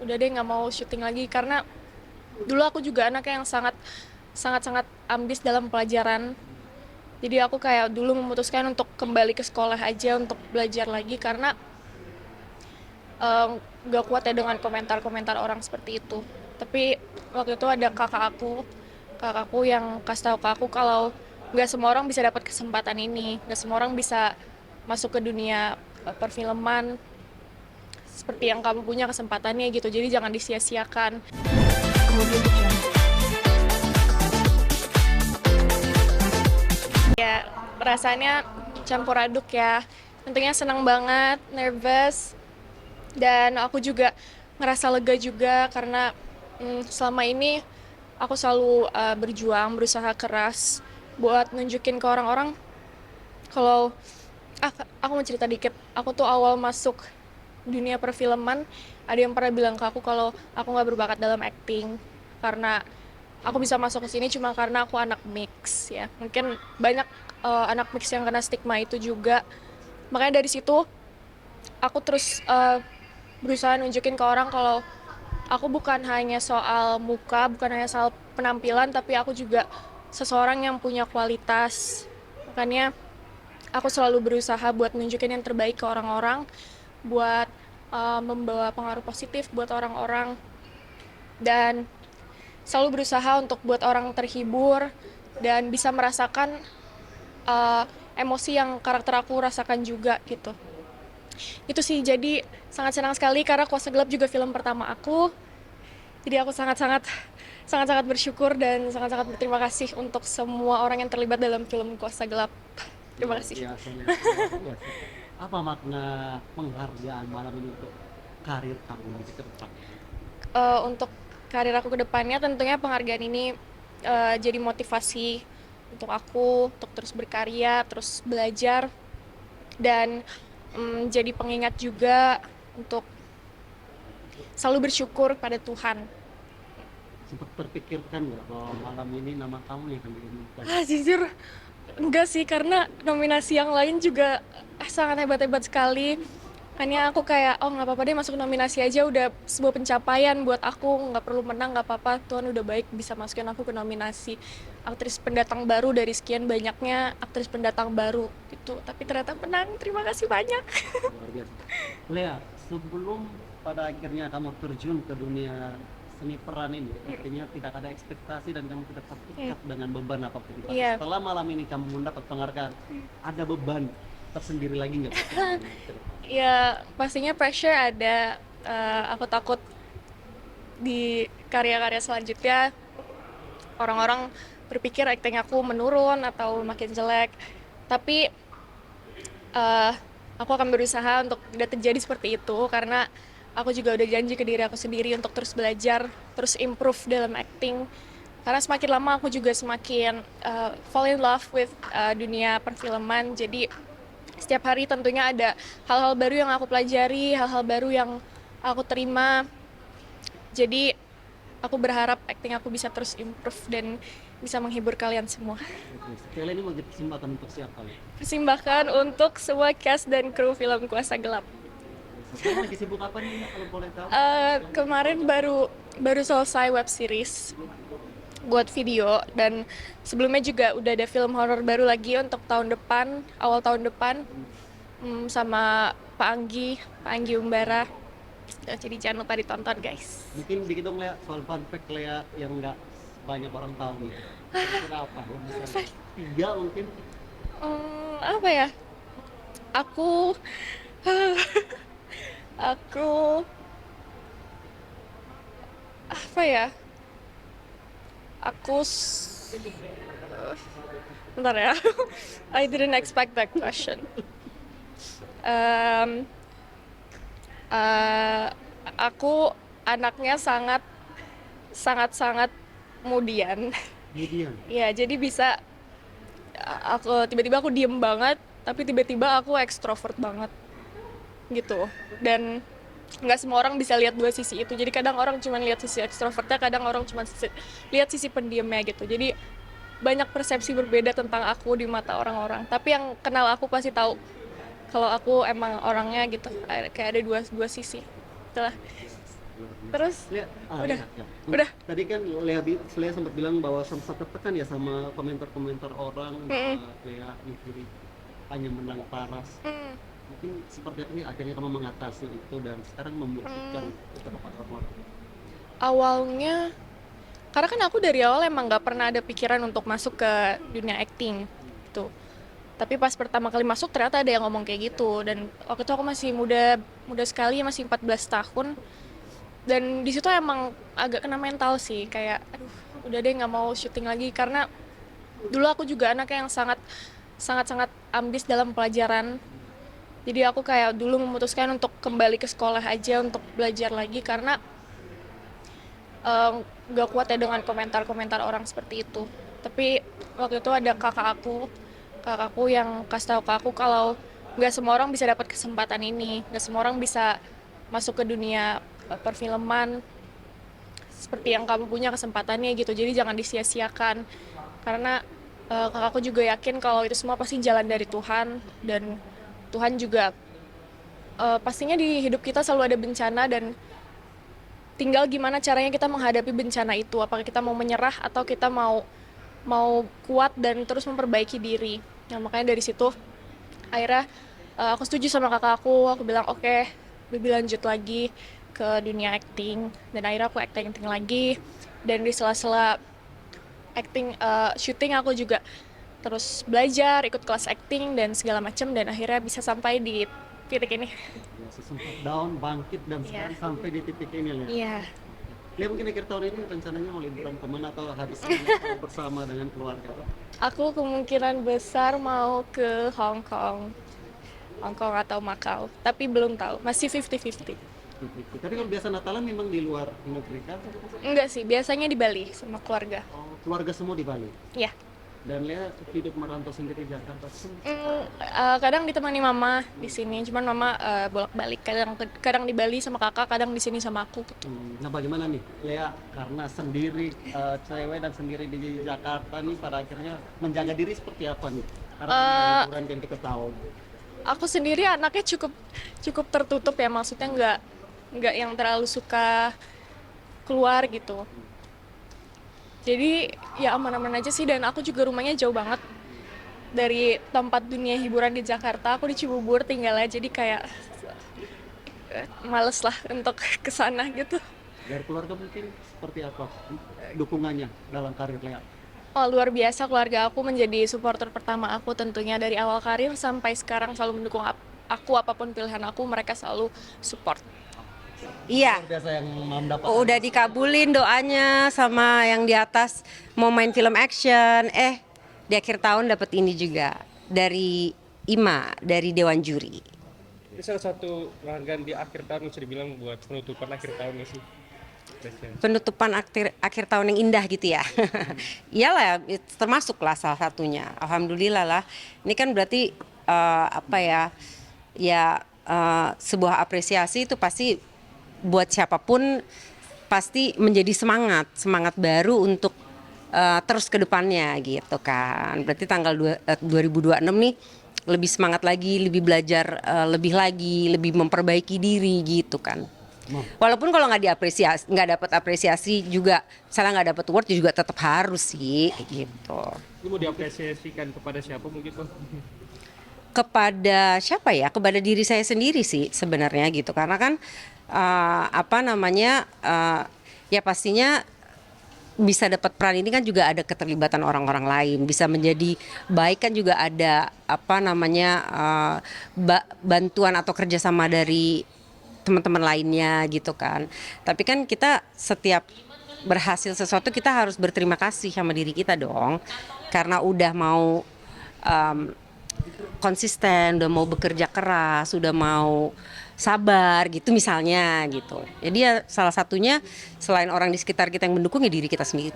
udah deh nggak mau syuting lagi, karena dulu aku juga anak yang sangat sangat sangat ambis dalam pelajaran. Jadi aku kayak dulu memutuskan untuk kembali ke sekolah aja untuk belajar lagi, karena nggak kuat ya dengan komentar-komentar orang seperti itu. Tapi waktu itu ada kakakku yang kasih tahu ke aku kalau nggak semua orang bisa dapat kesempatan ini, nggak semua orang bisa masuk ke dunia perfilman seperti yang kamu punya kesempatannya gitu. Jadi jangan disia-siakan. Kemudian ya rasanya campur aduk ya. Tentunya senang banget, nervous, dan aku juga ngerasa lega juga karena selama ini aku selalu berjuang, berusaha keras buat nunjukin ke orang-orang kalau aku mau cerita dikit. Aku tuh awal masuk dunia perfilman, ada yang pernah bilang ke aku kalau aku nggak berbakat dalam acting karena aku bisa masuk ke sini cuma karena aku anak mix ya. Mungkin banyak anak mix yang kena stigma itu juga. Makanya dari situ aku terus berusaha nunjukin ke orang kalau aku bukan hanya soal muka, bukan hanya soal penampilan, tapi aku juga seseorang yang punya kualitas. Makanya aku selalu berusaha buat nunjukin yang terbaik ke orang-orang, buat membawa pengaruh positif buat orang-orang, dan selalu berusaha untuk buat orang terhibur dan bisa merasakan uh, emosi yang karakter aku rasakan juga gitu. Itu sih, jadi sangat senang sekali karena Kuasa Gelap juga film pertama aku. Jadi aku sangat-sangat bersyukur dan sangat-sangat berterima kasih untuk semua orang yang terlibat dalam film Kuasa Gelap. Terima Luar kasih. biasa, luar biasa. Apa makna penghargaan malam ini untuk karir kamu di ke depan? Untuk karir aku ke depannya tentunya penghargaan ini jadi motivasi untuk aku untuk terus berkarya, terus belajar, dan jadi pengingat juga untuk selalu bersyukur pada Tuhan. Sempat terpikirkan nggak bahwa malam ini nama kamu yang akan diumumkan? Jujur enggak sih, karena nominasi yang lain juga sangat hebat-hebat sekali. Hanya aku kayak, oh nggak apa-apa deh masuk nominasi aja, udah sebuah pencapaian buat aku, nggak perlu menang, nggak apa-apa, Tuhan udah baik bisa masukin aku ke nominasi aktris pendatang baru dari sekian banyaknya aktris pendatang baru gitu. Tapi ternyata menang, terima kasih banyak. Luar biasa. Lea, sebelum pada akhirnya kamu terjun ke dunia seni peran ini, artinya tidak ada ekspektasi dan kamu tidak terikat dengan beban apapun. Tapi Iya. setelah malam ini kamu mendapat penghargaan, ada beban tersendiri lagi nggak? Ya pastinya pressure ada. Aku takut di karya-karya selanjutnya orang-orang berpikir acting aku menurun atau makin jelek. Tapi uh, aku akan berusaha untuk tidak terjadi seperti itu, karena aku juga udah janji ke diri aku sendiri untuk terus belajar, terus improve dalam acting. Karena semakin lama aku juga semakin fall in love with dunia perfilman. Jadi setiap hari tentunya ada hal-hal baru yang aku pelajari, hal-hal baru yang aku terima. Jadi aku berharap acting aku bisa terus improve dan bisa menghibur kalian semua. Sekali ini mau dipersembahkan untuk siapa? Persembahkan untuk semua cast dan kru film Kuasa Gelap. Sekarang lagi sibuk apa nih, Mbak, kalau boleh tahu? Kemarin baru baru selesai web series buat video, dan sebelumnya juga udah ada film horor baru lagi untuk tahun depan, awal tahun depan, sama Pak Anggi Umbara. Jadi jangan lupa ditonton guys. Mungkin dikit dong Lea, soal fun fact Lea yang nggak banyak orang tahu nih. Kira-kira apa? Misalnya tiga mungkin. Apa ya? Aku aku apa ya? Aku bentar ya. I didn't expect that question. Um, uh, aku anaknya sangat sangat sangat kemudian. Median. Ya, jadi bisa aku tiba-tiba aku diem banget, tapi tiba-tiba aku ekstrovert banget gitu. Dan nggak semua orang bisa lihat dua sisi itu. Jadi kadang orang cuma lihat sisi ekstrovertnya, kadang orang cuma lihat sisi pendiamnya gitu. Jadi banyak persepsi berbeda tentang aku di mata orang-orang. Tapi yang kenal aku pasti tahu kalau aku emang orangnya gitu. Kayak ada dua dua sisi. Itulah. Terus Lea, udah, ya, ya. udah. Tadi kan Lea sempat bilang bahwa sempat tertekan ya sama komentar-komentar orang Mm-mm. bahwa Lea Nifuri hanya menang paras. Mm. Mungkin seperti ini akhirnya kamu mengatasi itu dan sekarang membuktikan itu kepada orang. Awalnya, karena kan aku dari awal emang nggak pernah ada pikiran untuk masuk ke dunia acting gitu. Tapi pas pertama kali masuk ternyata ada yang ngomong kayak gitu, dan waktu itu aku masih muda muda sekali, masih 14 tahun. Dan di situ emang agak kena mental sih, kayak aduh udah deh nggak mau syuting lagi, karena dulu aku juga anak yang sangat sangat sangat ambis dalam pelajaran. Jadi aku kayak dulu memutuskan untuk kembali ke sekolah aja untuk belajar lagi, karena eh, nggak kuat ya dengan komentar-komentar orang seperti itu. Tapi waktu itu ada kakakku yang kasih tahu ke aku kalau nggak semua orang bisa dapat kesempatan ini, nggak semua orang bisa masuk ke dunia perfilman seperti yang kamu punya kesempatannya gitu. Jadi jangan disia-siakan, karena kakakku juga yakin kalau itu semua pasti jalan dari Tuhan, dan Tuhan juga pastinya di hidup kita selalu ada bencana, dan tinggal gimana caranya kita menghadapi bencana itu. Apakah kita mau menyerah atau kita mau mau kuat dan terus memperbaiki diri. Nah, makanya dari situ akhirnya aku setuju sama kakak aku bilang oke, lebih lanjut lagi ke dunia acting, dan akhirnya aku acting lagi. Dan di sela-sela acting syuting aku juga terus belajar, ikut kelas acting dan segala macam, dan akhirnya bisa sampai di titik ini. Ya, sempat down, bangkit dan Iya. sekarang sampai di titik ini Lea. Iya. Lea mungkin akhir tahun ini rencananya mau liburan kemana atau habis ini bersama dengan keluarga? Aku kemungkinan besar mau ke Hong Kong. Hong Kong atau Macau, tapi belum tahu. Masih 50-50. Tapi kalau biasa Natalan memang di luar negeri kan? Enggak sih, biasanya di Bali sama keluarga. Oh, keluarga semua di Bali. Ya. Dan Lea hidup merantau sendiri di Jakarta. Kadang ditemani mama di sini, cuman mama bolak-balik. Kadang di Bali sama kakak, kadang di sini sama aku gitu. Nah bagaimana nih Lea karena sendiri cewek dan sendiri di Jakarta nih pada akhirnya menjaga diri seperti apa nih? Karena liburan yang kita tahu. Aku sendiri anaknya cukup cukup tertutup ya, maksudnya nggak yang terlalu suka keluar gitu. Jadi ya aman-aman aja sih, dan aku juga rumahnya jauh banget dari tempat dunia hiburan di Jakarta. Aku di Cibubur tinggalnya, jadi kayak males lah untuk kesana gitu. Dari keluarga mungkin seperti apa dukungannya dalam karir Lea? Oh, luar biasa, keluarga aku menjadi supporter pertama aku tentunya dari awal karir sampai sekarang, selalu mendukung aku apapun pilihan aku, mereka selalu support. Iya, Luar biasa yang mendapat. udah dikabulin doanya sama yang di atas mau main film action. Di akhir tahun dapat ini juga dari IMA, dari Dewan Juri. Ini salah satu penghargaan di akhir tahun bisa dibilang buat penutupan akhir tahun nggak sih? Penutupan akhir tahun yang indah gitu ya. Iyalah, termasuk lah salah satunya. Alhamdulillah lah. Ini kan berarti apa ya? Ya sebuah apresiasi itu pasti buat siapapun pasti menjadi semangat baru untuk terus ke depannya gitu kan. Berarti tanggal 2026 nih lebih semangat lagi, lebih belajar lebih lagi, lebih memperbaiki diri gitu kan. Walaupun kalau nggak dapat apresiasi juga, misalnya nggak dapat award juga tetap harus sih gitu. Ini mau diapresiasikan kepada siapa mungkin Bang? Kepada siapa ya? Kepada diri saya sendiri sih sebenarnya gitu. Karena kan ya pastinya bisa dapat peran ini kan juga ada keterlibatan orang-orang lain, bisa menjadi baik kan juga ada bantuan atau kerjasama dari teman-teman lainnya gitu kan. Tapi kan kita setiap berhasil sesuatu kita harus berterima kasih sama diri kita dong, karena udah mau konsisten, udah mau bekerja keras, udah mau sabar gitu misalnya gitu. Jadi ya salah satunya selain orang di sekitar kita yang mendukung ya diri kita sendiri.